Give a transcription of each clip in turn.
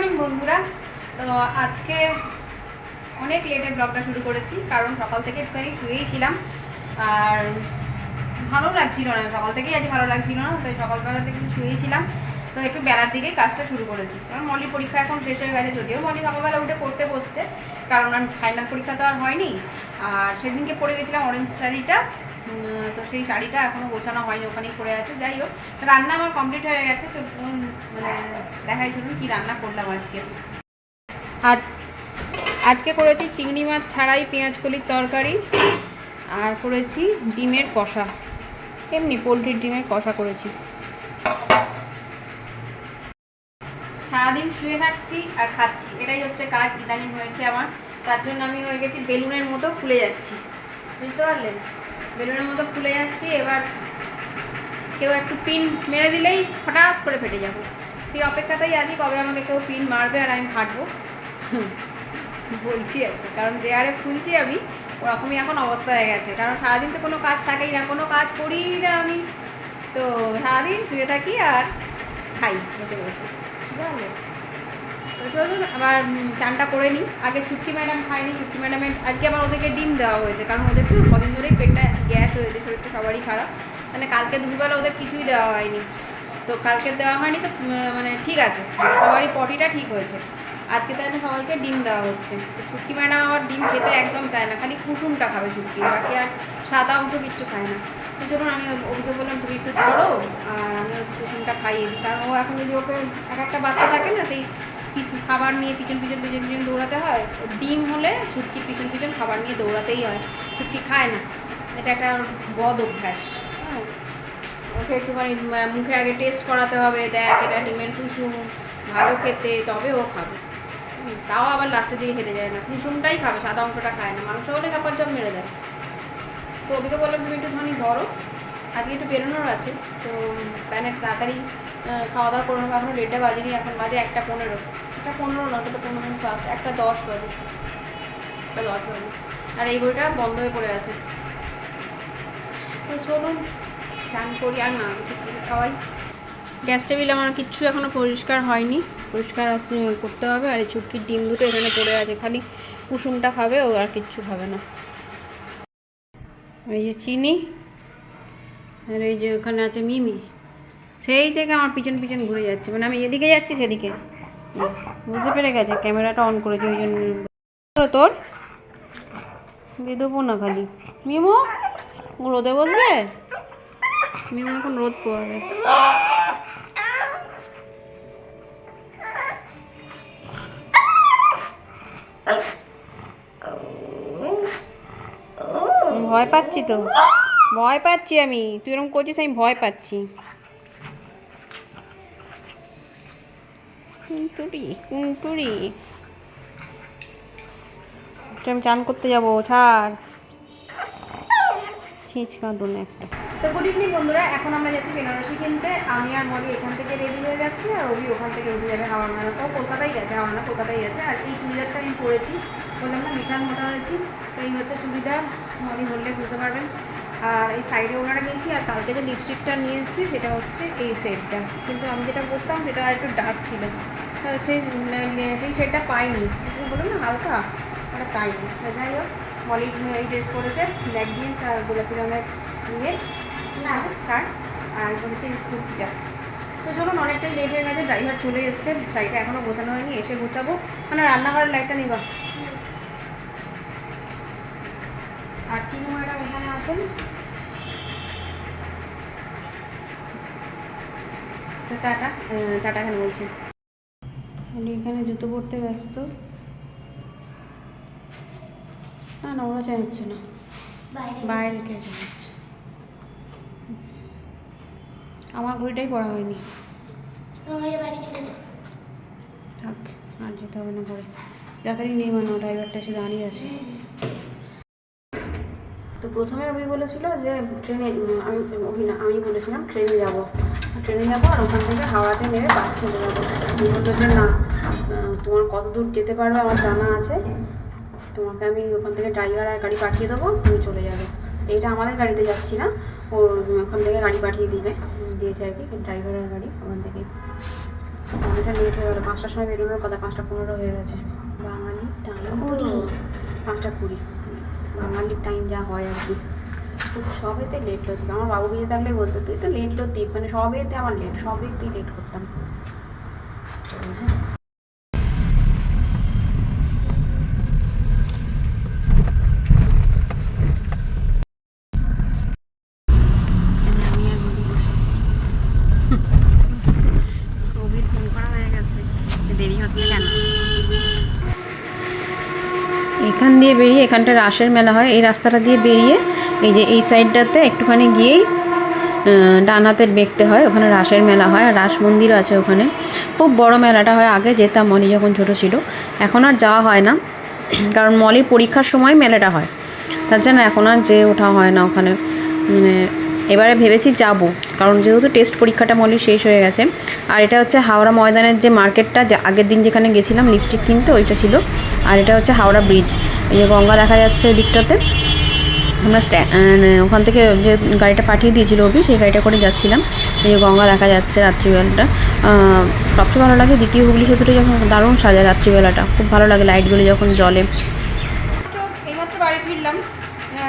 Morning বন্ধুরা। তো আজকে অনেক লেটে ব্লগটা শুরু করেছি, কারণ সকাল থেকে একটুখানি শুয়েই ছিলাম আর ভালো লাগছিল না। সকাল থেকেই আজ ভালো লাগছিল না, তাই সকালবেলা থেকে শুয়েই ছিলাম। তো একটু বেলার দিকে কাজটা শুরু করেছি, কারণ মলির পরীক্ষা এখন শেষ হয়ে গেছে। যদিও মলি সকালবেলা উঠে পড়তে বসছে, কারণ আর ফাইনাল পরীক্ষা তো আর হয়নি। আর সেদিনকে পরে গেছিলাম অরেঞ্জ শাড়িটা, তো সেই শাড়িটা এখনও গোছানো হয়নি, ওখানেই পড়ে আছে। যাই হোক, রান্না আমার কমপ্লিট হয়ে গেছে। তো মানে দেখাই শুনুন কী রান্না করলাম আজকে। আজকে করেছি চিংড়ি মাছ ছাড়াই পেঁয়াজ কলির তরকারি, আর করেছি ডিমের কষা, এমনি পোলট্রির ডিমের কষা করেছি। সারাদিন শুয়ে থাকছি আর খাচ্ছি, এটাই হচ্ছে কাজ ইদানিং হয়েছে আমার। তার জন্য আমি হয়ে গেছি বেলুনের মতো ফুলে যাচ্ছি, বুঝতে পারলেন? বেলুনের মতো ফুলে যাচ্ছি। এবার কেউ একটু পিন মেরে দিলেই হঠাৎ করে ফেটে যাবো। সেই অপেক্ষাতেই আছি কবে আমাকে কেউ পিন মারবে আর আমি ফাটবো। বলছি আর কি, কারণ যে হারে ফুলছি আমি, ওরকমই এখন অবস্থা হয়ে গেছে। কারণ সারাদিন তো কোনো কাজ থাকেই না, কোনো কাজ করি না আমি। তো সারাদিন শুয়ে থাকি আর খাই বসে বসে, জানলে? তো চলুন আবার চানটা করে নিই। আগে ছুটকি ম্যাডাম খাইনি, ছুটকি ম্যাডামের আজকে আবার ওদেরকে ডিম দেওয়া হয়েছে, কারণ ওদের কদিন ধরেই পেটটা গ্যাস হয়েছে, শরীরটা সবারই খারাপ। মানে কালকে দুপুরবেলা ওদের কিছুই দেওয়া হয়নি, তো কালকে দেওয়া হয়নি। তো মানে ঠিক আছে, সবারই পটিটা ঠিক হয়েছে। আজকে তাই সবাইকে ডিম দেওয়া হচ্ছে। তো ছুটকি ম্যাডাম আবার ডিম খেতে একদম চায় না, খালি কুসুমটা খাবে ছুটকি, বাকি আর সাদা অংশ কিচ্ছু খায় না। তো চলুন আমি ওকে বললাম তুমি একটু ধরো আর আমি কুসুমটা খাইয়ে দিই, কারণ ও এখন যদি ওকে একটা বাচ্চা থাকে না, সেই খাবার নিয়ে পিছন পিছন পিছন পিছন দৌড়াতে হয়। ডিম হলে ছুটকির পিছন পিছন খাবার নিয়ে দৌড়াতেই হয়, ছুটকি খায় না। এটা একটা বদ অভ্যাস। হ্যাঁ, ওকে একটুখানি মুখে আগে টেস্ট করাতে হবে, দেখ এটা ডিমের কুসুম, ভালো খেতে, তবে ও খাবে। তাও আবার লাস্টের দিকে খেতে যায় না, কুসুমটাই খাবে, সাদা অংশটা খায় না। মাংস হলে কাপড় জব মেরে দেয়। তো ওদিকে বললাম তুমি একটুখানি ধরো, আজকে একটু বেরোনোর আছে, তো তাই না তাড়াতাড়ি খাওয়া দাওয়া করে নেবো। এখনও 1:30 বাজেনি, এখন বাজে 1:15। 1:15 না, 1:15 ফার্স্ট, 1:10 বাজে, 1:10 বাজে। আর এই বইটা বন্ধ হয়ে পড়ে আছে। তো চলুন চান করি, আর না খাওয়াই। গ্যাস টেবিল আমার কিচ্ছু এখনও পরিষ্কার হয়নি, পরিষ্কার করতে হবে। আর এই ছুটকির ডিম দুটো এখানে পড়ে আছে, খালি কুসুমটা খাবে, ও আর কিচ্ছু খাবে না। এই যে চিনি, আর এই যে ওখানে আছে মিমি, সেই থেকে আমার পিছন পিছন ঘুরে যাচ্ছে। মানে আমি এদিকে যাচ্ছি সেদিকে, বুঝতে পেরে গেছে। ক্যামেরাটা অন করেছি ওই জন্য। তোর দিয়ে দেবো না খালি। মিমু রোদে বসবে, মিমু এখন রোদ পড়বে। ভয় পাচ্ছি তো, ভয় পাচ্ছি আমি, তুই এরকম করছিস, আমি ভয় পাচ্ছি। কুন্টুরি কুন্টুরি, আমি চান করতে যাবো, ছাড়, ছিঁচ কাঁদুন একটা। তো গুড ইভিনিং বন্ধুরা, এখন আমরা যাচ্ছি বেনারসি কিনতে। আমি আর মলি এখান থেকে রেডি হয়ে যাচ্ছি, আর ওই ওখান থেকে উঠে যাবে হাওড়া। তো কলকাতায় গেছে, হাওড়া কলকাতায় গেছে। আর এই চুড়িদারটা আমি পরেছি, বললাম না বিশাল মোটা হয়েছি। তো এই হচ্ছে চুড়িদার, মলি বললে বুঝতে পারবেন। আর এই সাইডে ওনারা নিয়েছি। আর কালকে যে লিপস্টিকটা নিয়ে এসেছি সেটা হচ্ছে এই শেডটা, কিন্তু আমি যেটা পরতাম সেটা আর একটু ডার্ক ছিল, সেই শেডটা পাইনি। বললাম না হালকা, ওটা পাইনি। যাই হোক, মলি এই ড্রেস পরেছে, ব্ল্যাক জিন্স আর গোলাপি রঙের নিয়ে না শার্ট, আর বলছে কুর্তিটা। তো চলুন, অনেকটাই লেট হয়ে গেছে, ড্রাইভার চলে এসছে, শাড়িটা এখনও গোছানো হয়নি, এসে গোছাবো। মানে রান্নাঘরের লাইটটা নিবা। আর চিনু ম্যাডাম এখানে আছেন, তো টাটা টাটা এখানে বলছি। এখানে জুতো পরতে ব্যস্ত। না না, ওরা চাইছে না, বাইরে কে চাইছে। আমার ঘড়িটাই পড়া হয়নি, থাক আর যেতে হবে না পরে, তাড়াতাড়ি নেই মানে ড্রাইভারটা এসে দাঁড়িয়ে আছে। তো প্রথমে আমি বলেছিল যে ট্রেনে, আমি বলেছিলাম ট্রেনে যাবো আর ওখান থেকে হাওড়াতে নেমে বাস চলে যাবো। আমি বললো যে না, তোমার কত দূর যেতে পারবে আমার জানা আছে, তোমাকে আমি ওখান থেকে ড্রাইভার আর গাড়ি পাঠিয়ে দেবো, তুমি চলে যাবে। তো এটা আমাদের গাড়িতে যাচ্ছি না, ওর ওখান থেকে গাড়ি পাঠিয়ে দিয়েছে আর কি, ড্রাইভার আর গাড়ি ওখান থেকে। অনেকটা লেট হয়ে গেলো, 5টার সময় বেরোনোর কথা, 5টা 15 হয়ে গেছে। বাঙালির টাইম 5টা 20, বাঙালির টাইম যা হয় আর কি। সবেতে লেট লতিফ, আমার বাবু বিয়ে থাকলে বলতো তুই তো লেট লতিফ, মানে সবেতে আমার লেট, সবেতেই লেট করতাম। হ্যাঁ, আমি আর বলি বসে আছি। কবির ফোন করা হয়ে গেছে, দেরি হচ্ছে কেন। এখান দিয়ে বেরিয়ে, এখানটা রাসের মেলা হয়, এই রাস্তাটা দিয়ে বেরিয়ে এই যে এই সাইডটাতে একটুখানি গিয়েই ডান হাতের দেখতে হয়, ওখানে রাসের মেলা হয়, আর রাস মন্দির আছে ওখানে। খুব বড় মেলাটা হয়, আগে যেতাম মলি যখন ছোটো ছিল, এখন আর যাওয়া হয় না, কারণ মলির পরীক্ষার সময় মেলাটা হয়, তার জন্য এখন আর যেয়ে ওঠা হয় না ওখানে। মানে এবারে ভেবেছি যাব, কারণ যেহেতু টেস্ট পরীক্ষাটা মলির শেষ হয়ে গেছে। আর এটা হচ্ছে হাওড়া ময়দানের যে মার্কেটটা, আগের দিন যেখানে গেছিলাম লিপস্টিক কিনতে, ওইটা ছিল। আর এটা হচ্ছে হাওড়া ব্রিজ, এই যে গঙ্গা দেখা যাচ্ছে ওই দিকটাতে। আমরা ওখান থেকে যে গাড়িটা পাঠিয়ে দিয়েছিল অভি, সেই গাড়িটা করে যাচ্ছিলাম। এই যে গঙ্গা দেখা যাচ্ছে রাত্রিবেলাটা, সবচেয়ে ভালো লাগে দ্বিতীয় হুগলি সেতুটা যখন দারুণ সাজায় রাত্রিবেলাটা, খুব ভালো লাগে লাইটগুলো যখন জ্বলে। তো এইমাত্র বাড়ি ফিরলাম,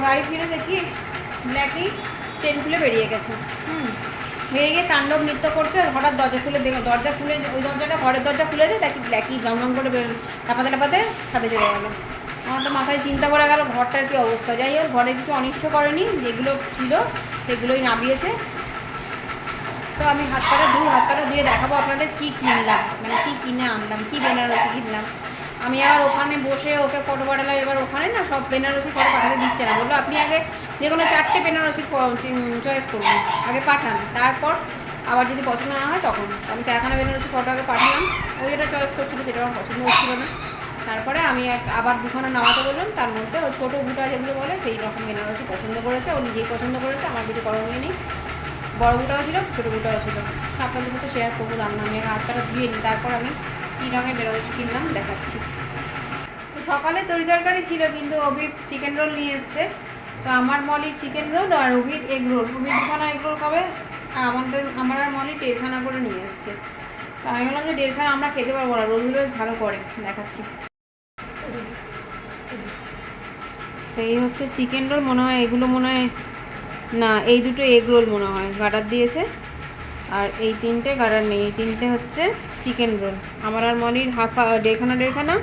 বাড়ি ফিরে দেখি ব্ল্যাকি চেন খুলে বেরিয়ে গেছে। বেরিয়ে গিয়ে তাণ্ডব নৃত্য করছে, আর হঠাৎ দরজা খুলে দরজা খুলে, ওই দরজাটা ঘরের দরজা খুলে যায়, দেখি ব্ল্যাকি গাম করে লাপাতে লাপাতে ছাদে চলে গেলো। আমার তো মাথায় চিন্তা পড়ে গেল ঘরটার কী অবস্থা। যাই হোক, ঘরে কিছু অনিষ্ট করেনি, যেগুলো ছিল সেগুলোই নামিয়েছে। তো আমি হাত পাটা দিয়ে দেখাবো আপনাদের কী কিনলাম, মানে কী কিনে আনলাম, কী বেনারসি কিনলাম। আমি আর ওখানে বসে ওকে ফটো পাঠালাম, এবার ওখানে না সব বেনারসি ফটো পাঠাতে দিচ্ছে না, বললো আপনি আগে যে কোনো 4টে বেনারসি চয়েস করুন, আগে পাঠান, তারপর আবার যদি পছন্দ না হয় তখন। আমি 4খানা বেনারসি ফটো আগে পাঠালাম, ওই যেটা চয়েস করছিলো সেটা আমার পছন্দ হচ্ছিলো না। তারপরে আমি আবার 2খানা নামাতে বললাম, তার মধ্যে ওই ছোটো বুটা যেগুলো বলে সেই রকম বেনারসি পছন্দ করেছে, ও নিজেই পছন্দ করেছে, আমার কিছু করণীয় নেই। বড় বুটাও ছিল, ছোটো বুটাও ছিল, আপনাদের সাথে শেয়ার করবো। রান্না আমি হাত পাটা ধুয়ে নিই, তারপর আমি কী রঙের বেনারসি কিনলাম দেখাচ্ছি। তো সকালে তরি তরকারি ছিল, কিন্তু অভির চিকেন রোল নিয়ে এসছে। তো আমার মলির চিকেন রোল আর অভির এগ রোল, অভির 2খানা এগ রোল খাবে, আর আমার আর মলি 1.5খানা করে নিয়ে এসছে। তো আমি বললাম যে 1.5খানা আমরা খেতে পারবো না, রোলগুলো ভালো করে দেখাচ্ছি। সেই হচ্ছে চিকেন রোল মনে হয়, এগুলো মনে হয় না, এই দুটো এগ রোল মনে হয় গার্ডার দিয়েছে, আর এই 3টে গার্ডার নেই, এই 3টে হচ্ছে চিকেন রোল। আমার আর মলির 1.5খানা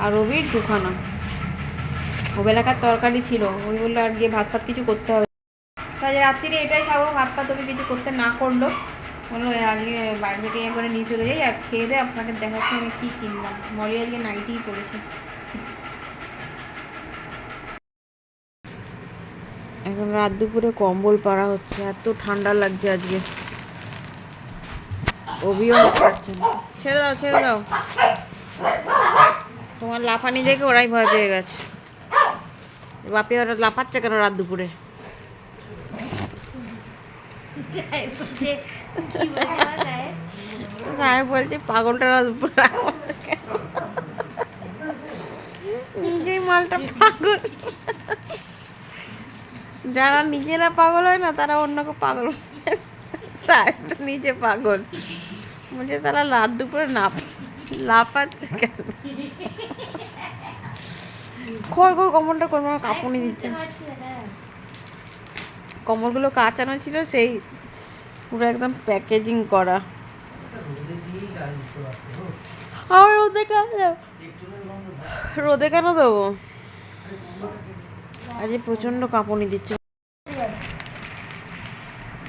আর রবির 2খানা। ওবেলাকার তরকারি ছিল, ওই বললো আর গিয়ে ভাত কিছু করতে হবে, তাই রাত্রিরে এটাই খাবো। ভাত ওকে কিছু করতে না করলো, বললো আজকে বাইরে থেকে একবারে নিয়ে চলে যাই, আর খেয়ে দিয়ে আপনাকে দেখাচ্ছি আমি কী কিনলাম। মলি আজকে নাইটিই পড়েছে। এখন রাত দুপুরে কম্বল পাড়া হচ্ছে, এত ঠান্ডা লাগছে আজকে। অভিও পাচ্ছে না, ছেড়ে দাও। তোমার লাফানি দেখে ওরাই ভয় পেয়ে গেছে। বাপি ওরা লাফাচ্ছে কেন রাত দুপুরে? সাহেব বলছে পাগলটা রাত দুপুরে, নিজেই মালটা পাগল। যারা নিজেরা পাগল হয় না, তারা অন্যকে পাগল। সাহেবটা নিজে পাগল, বলছে সারা রাত দুপুরে লাফাচ্ছে কেন? কমলটা কোন কাঁপুনি দিচ্ছে। কমলগুলো কাঁচানো ছিল, সেই পুরো একদম প্যাকেজিং করা। আর রোদে কেন দেবো, আজ প্রচণ্ড কাঁপুনি দিচ্ছে,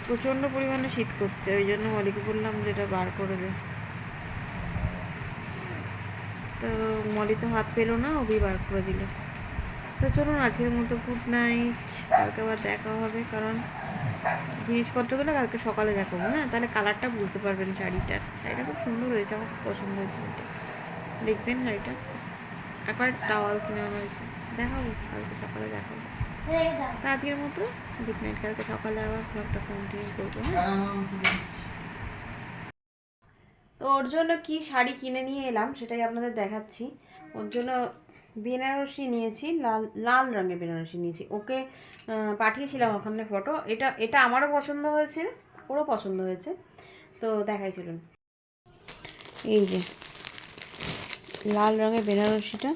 প্রচণ্ড পরিমাণে শীত করছে, ওই জন্য মলিকে বললাম যে এটা বার করে দে। তো মলি তো হাত পেলো না, ওই বার করে দিল। তো চলুন আজকের মতো গুড নাইট, কালকে আবার দেখা হবে, কারণ জিনিসপত্রগুলো কালকে সকালে দেখাবো। হ্যাঁ, তাহলে কালারটা বুঝতে পারবেন শাড়িটার। শাড়িটা খুব সুন্দর হয়েছে, আমার খুব পছন্দ হয়েছে শাড়িটা, দেখবেন শাড়িটা। একবার টাওয়াল কিনে আনা হয়েছে, দেখাবো কালকে সকালে দেখাবো। তো আজকের মতো গুড নাইট, কালকে সকালে আবার ব্লগটা কন্টিনিউ করবো। হ্যাঁ, তো ওর জন্য কি শাড়ি কিনে নিয়ে এলাম সেটাই আপনাদের দেখাচ্ছি। ওর জন্য বেনারসি নিয়েছি, লাল রঙের বেনারসি নিয়েছি, ওকে পাঠিয়েছিলাম ওখানে ফটো। এটা আমারও পছন্দ হয়েছে, ওরও পছন্দ হয়েছে, তো দেখাই চলুন। এই যে লাল রঙের বেনারসিটা,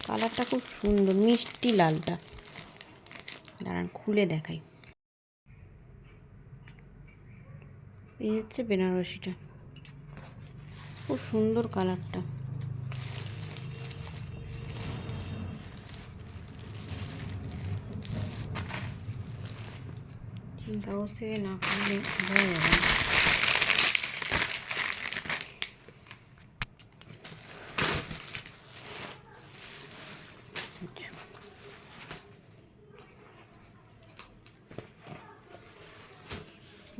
কালারটা খুব সুন্দর, মিষ্টি লালটা। দাঁড়ান খুলে দেখাই। এই হচ্ছে বেনারসিটা, খুব সুন্দর কালারটা। কাগজ থেকে না খুললে বোঝা যাবে না।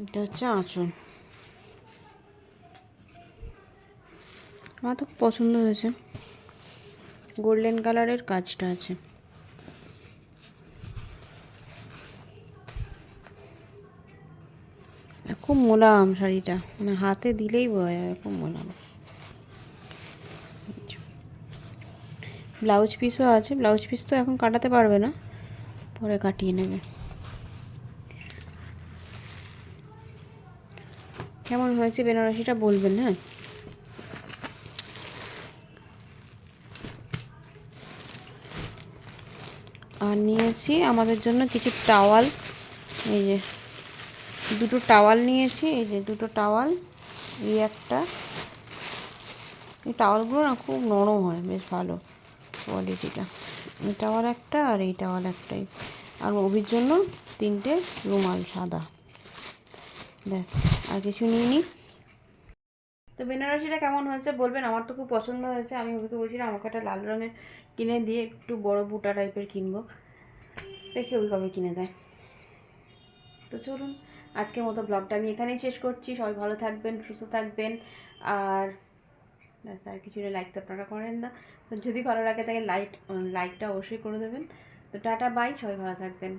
এটা হচ্ছে আঁচল। আমার তো খুব পছন্দ হয়েছে, গোল্ডেন কালারের কাজটা আছে। খুব মোলায়েম শাড়িটা, মানে হাতে দিলেই বোঝা যাবে খুব মোলায়েম। ব্লাউজ পিসও আছে, ব্লাউজ পিস তো এখন কাটাতে পারবে না, পরে কাটিয়ে নেবে। কেমন হয়েছে বেনারসিটা বলবেন, হ্যাঁ। আর নিয়েছি আমাদের জন্য কিছু টাওয়াল, এই যে দুটো টাওয়াল নিয়েছি, এই যে দুটো টাওয়াল, এই একটা। এই টাওয়ালগুলো না খুব নরম হয়, বেশ ভালো কোয়ালিটিটা। এই টাওয়াল একটা আর এই টাওয়াল একটাই। আর অভির জন্য 3টে রুমাল সাদা, ব্যাস, আর কিছু নিইনি। তো বেনারসিটা কেমন হয়েছে বলবেন, আমার তো খুব পছন্দ হয়েছে। আমি অভিকে বলছিলাম আমাকে একটা লাল রঙের কিনে দিয়ে, একটু বড় বুটা টাইপের কিনবো, দেখি ওই কবে কিনে দেয়। তো চলুন আজকের মতো ব্লগটা আমি এখানেই শেষ করছি। সবাই ভালো থাকবেন, সুস্থ থাকবেন। আর ব্যাস, আর কিছু লাইক তো আপনারা করেন না, তো যদি ভালো লাগে তাকে লাইকটা অবশ্যই করে দেবেন। তো টাটা বাই, সবাই ভালো থাকবেন।